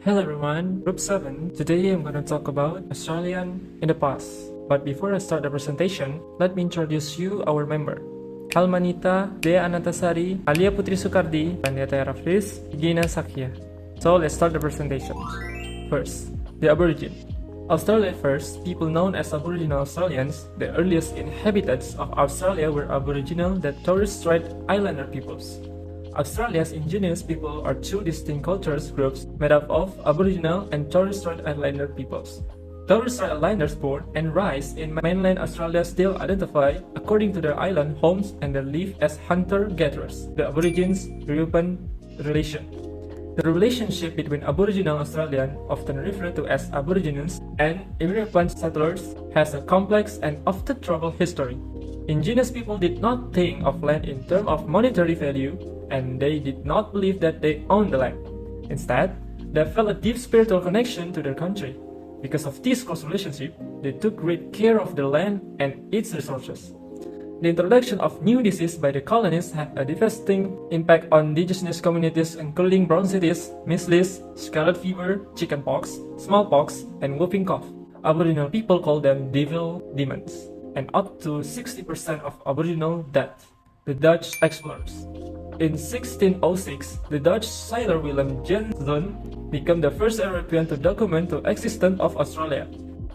Hello everyone, Group 7. Today I'm going to talk about Australian in the past. But before I start the presentation, let me introduce you our member. Almanita, Dea Anantasari, Alia Putri Sukardi, Andiata Rafis, Gina Sakya. So let's start the presentation. First, the Aborigine. Australia first, people known as Aboriginal Australians, the earliest inhabitants of Australia were Aboriginal, the Torres Strait Islander peoples. Australia's indigenous people are two distinct cultures groups made up of Aboriginal and Torres Strait Islander peoples. Torres Strait Islanders born and rise in mainland Australia still identify according to their island homes and they live as hunter-gatherers. The Aborigines-European relation. The relationship between Aboriginal Australian, often referred to as Aborigines, and European settlers has a complex and often troubled history. Indigenous people did not think of land in terms of monetary value, and they did not believe that they owned the land. Instead, they felt a deep spiritual connection to their country. Because of this close relationship, they took great care of the land and its resources. The introduction of new diseases by the colonists had a devastating impact on indigenous communities including bronchitis, measles, scarlet fever, chickenpox, smallpox, and whooping cough. Aboriginal people call them devil demons, and up to 60% of Aboriginal death. The Dutch explorers. In 1606, the Dutch sailor Willem Janssen became the first European to document the existence of Australia.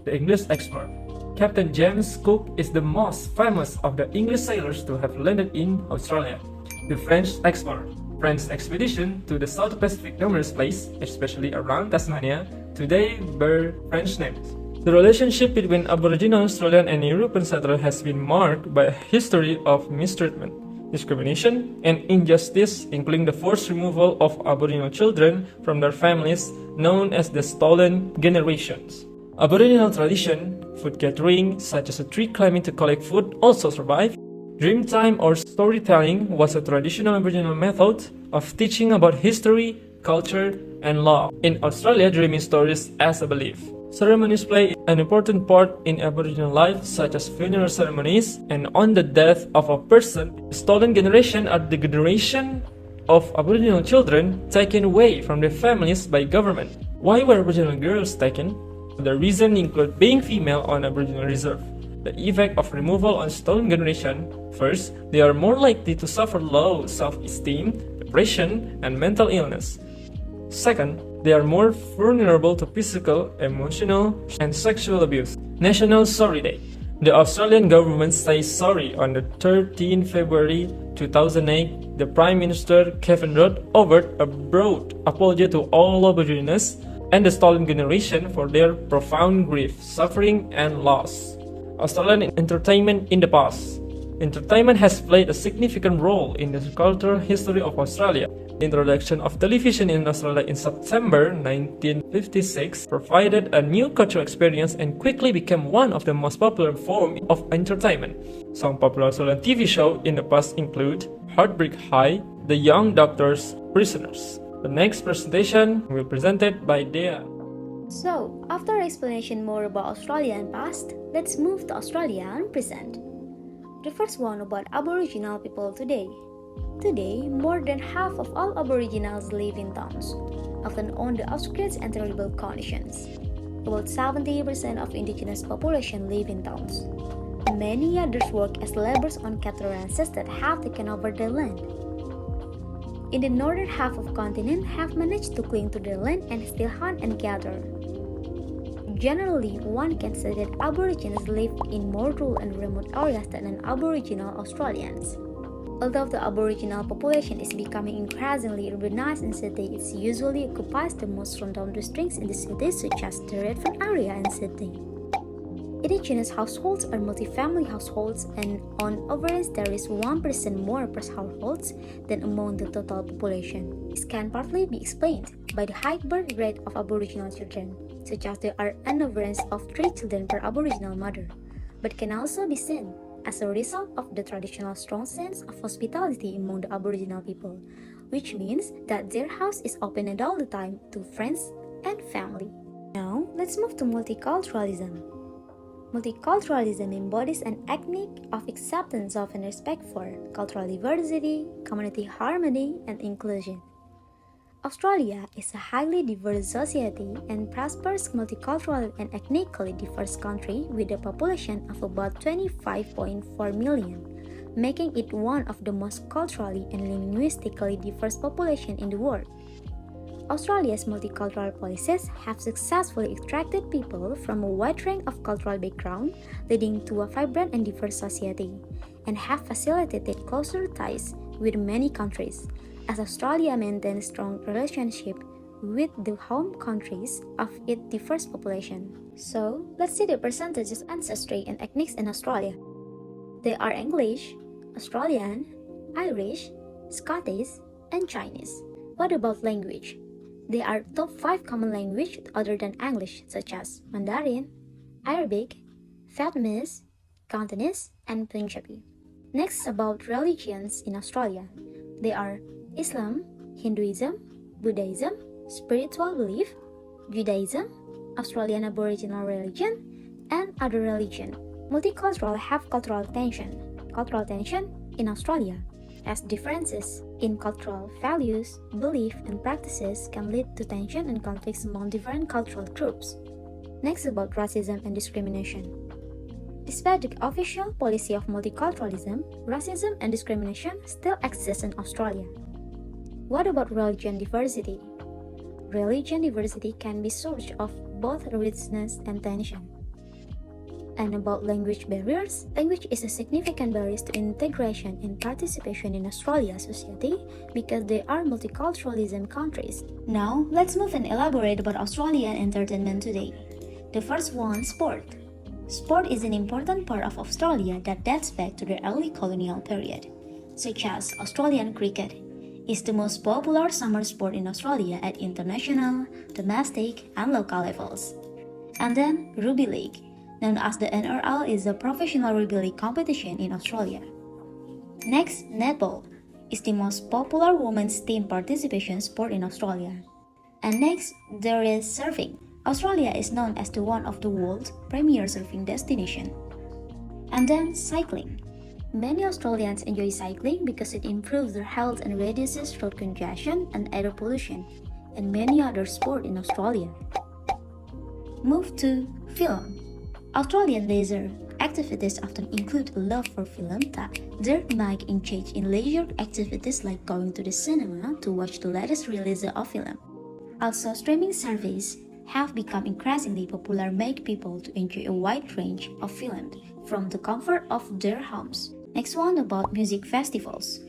The English explorer. Captain James Cook is the most famous of the English sailors to have landed in Australia. The French explorer. French expedition to the South Pacific numerous places, especially around Tasmania, today bear French names. The relationship between Aboriginal Australian and European settlers has been marked by a history of mistreatment, discrimination, and injustice, including the forced removal of Aboriginal children from their families, known as the Stolen Generations. Aboriginal tradition, food gathering, such as a tree climbing to collect food, also survived. Dreamtime or storytelling was a traditional Aboriginal method of teaching about history, culture, and law. In Australia, dreaming stories as a belief. Ceremonies play an important part in Aboriginal life, such as funeral ceremonies, and on the death of a person, stolen generation are the generation of Aboriginal children taken away from their families by government. Why were Aboriginal girls taken? The reason include being female on Aboriginal reserve. The effect of removal on stolen generation. First, they are more likely to suffer low self-esteem, depression, and mental illness. Second, they are more vulnerable to physical, emotional, and sexual abuse. National Sorry Day. The Australian government says sorry on the 13th February 2008. The Prime Minister Kevin Rudd offered a broad apology to all Aborigines and the stolen generation for their profound grief, suffering, and loss. Australian entertainment in the past. Entertainment has played a significant role in the cultural history of Australia. The introduction of television in Australia in September 1956 provided a new cultural experience and quickly became one of the most popular forms of entertainment. Some popular Australian TV shows in the past include Heartbreak High, The Young Doctors, Prisoners. The next presentation will be presented by Dea. So, after explanation more about Australian past, let's move to Australian present. The first one about Aboriginal people today. Today, more than half of all Aboriginals live in towns, often on the outskirts and terrible conditions. About 70% of indigenous population live in towns. Many others work as laborers on cattle ranches that have taken over their land. In the northern half of the continent have managed to cling to their land and still hunt and gather. Generally, one can say that Aborigines live in more rural and remote areas than non-Aboriginal Australians. Although the Aboriginal population is becoming increasingly urbanized in cities, it usually occupies the most rundown districts in the cities such as the Redfern area in Sydney. Indigenous households are multi-family households, and on average there is 1% more per household than among the total population. This can partly be explained by the high birth rate of Aboriginal children, such as there are an average of 3 children per Aboriginal mother, but can also be seen as a result of the traditional strong sense of hospitality among the Aboriginal people, which means that their house is open at all the time to friends and family. Now, let's move to multiculturalism. Multiculturalism embodies an ethnic of acceptance of and respect for cultural diversity, community harmony, and inclusion. Australia is a highly diverse society and prosperous multicultural and ethnically diverse country with a population of about 25.4 million, making it one of the most culturally and linguistically diverse population in the world. Australia's multicultural policies have successfully attracted people from a wide range of cultural backgrounds, leading to a vibrant and diverse society, and have facilitated closer ties with many countries, as Australia maintains strong relationship with the home countries of its diverse population. So, let's see the percentages of ancestry and ethnics in Australia. They are English, Australian, Irish, Scottish, and Chinese. What about language? There are top 5 common languages other than English, such as Mandarin, Arabic, Vietnamese, Cantonese, and Punjabi. Next, about religions in Australia. They are Islam, Hinduism, Buddhism, spiritual belief, Judaism, Australian Aboriginal religion, and other religion. Multicultural have cultural tension. Cultural tension in Australia, as differences in cultural values, beliefs, and practices can lead to tension and conflicts among different cultural groups. Next, about racism and discrimination. Despite the official policy of multiculturalism, racism and discrimination still exist in Australia. What about religion diversity? Religion diversity can be source of both richness and tension. And about language barriers, language is a significant barrier to integration and participation in Australia's society because they are multiculturalism countries. Now, let's move and elaborate about Australian entertainment today. The first one, sport. Sport is an important part of Australia that dates back to the early colonial period, such as Australian cricket is the most popular summer sport in Australia at international, domestic, and local levels. And then, rugby league, known as the NRL, is a professional rugby league competition in Australia. Next, netball is the most popular women's team participation sport in Australia. And next, there is surfing. Australia is known as one of the world's premier surfing destinations. And then, cycling. Many Australians enjoy cycling because it improves their health and reduces road congestion and air pollution, and many other sports in Australia. Move to film. Australian leisure activities often include a love for film that they might engage in leisure activities like going to the cinema to watch the latest release of film. Also, streaming services have become increasingly popular, make people to enjoy a wide range of films from the comfort of their homes. Next one, about music festivals.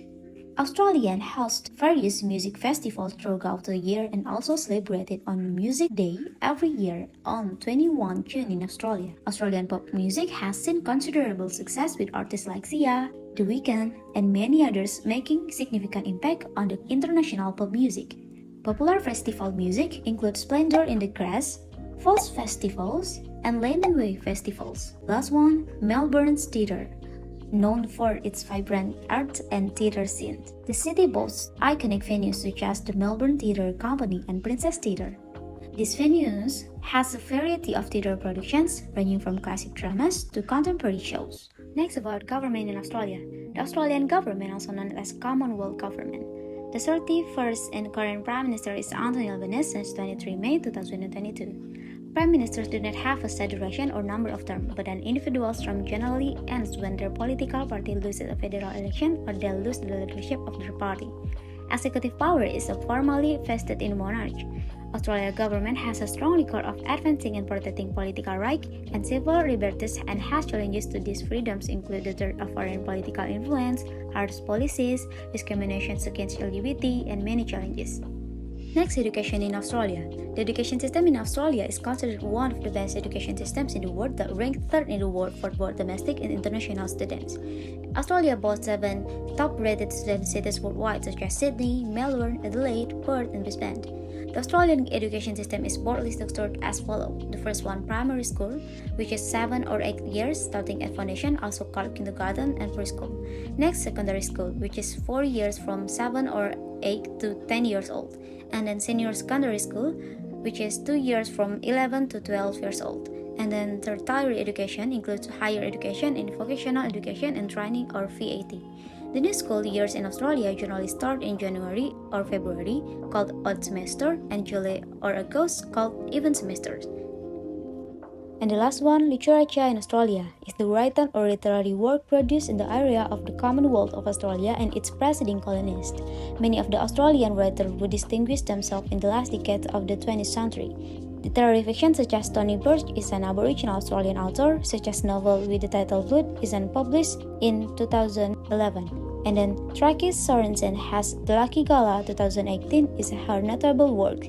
Australians host various music festivals throughout the year and also celebrated on Music Day every year on 21 June in Australia. Australian pop music has seen considerable success with artists like Sia, The Weeknd, and many others making significant impact on the international pop music. Popular festival music includes Splendour in the Grass, Falls Festivals, and Lane Way Festivals. Last one, Melbourne's Theatre. Known for its vibrant art and theatre scene, the city boasts iconic venues such as the Melbourne Theatre Company and Princess Theatre. These venues has a variety of theatre productions ranging from classic dramas to contemporary shows. Next, about government in Australia. The Australian government, also known as Commonwealth Government. The 31st and current Prime Minister is Anthony Albanese since 23 May 2022. Prime Ministers do not have a set duration or number of terms, but an individual's term generally ends when their political party loses a federal election or they lose the leadership of their party. Executive power is formally vested in the monarch. Australia's government has a strong record of advancing and protecting political rights and civil liberties, and has challenges to these freedoms include the threat of foreign political influence, harsh policies, discriminations against LGBT, and many challenges. Next, education in Australia. The education system in Australia is considered one of the best education systems in the world that ranked third in the world for both domestic and international students. Australia boasts 7 top-rated student cities worldwide such as Sydney, Melbourne, Adelaide, Perth, and Brisbane. The Australian education system is broadly structured as follows. The first one, primary school, which is 7 or 8 years starting at foundation, also called kindergarten and preschool. Next, secondary school, which is 4 years from 7 or 8 to 10 years old. And then senior secondary school, which is 2 years from 11 to 12 years old. And then tertiary education includes higher education in vocational education and training or VAT. The new school years in Australia generally start in January or February, called odd semester, and July or August, called even semesters. And the last one, literature in Australia, is the written or literary work produced in the area of the Commonwealth of Australia and its preceding colonies. Many of the Australian writers would distinguish themselves in the last decade of the 20th century. Literary fiction such as Tony Birch is an Aboriginal Australian author, such as novel with the title Blood is published in 2011. And then Trakis Sorensen has The Lucky Gala 2018 is her notable work.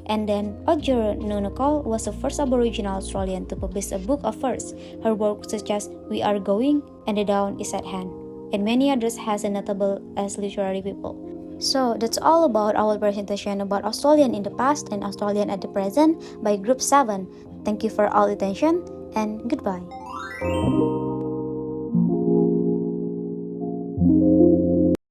And then Odger Nunokol was the first Aboriginal Australian to publish a book of verse. Her work such as We Are Going and The Dawn is at Hand, and many others has a notable as literary people. So that's all about our presentation about Australian in the past and Australian at the present by Group 7. Thank you for all attention and goodbye.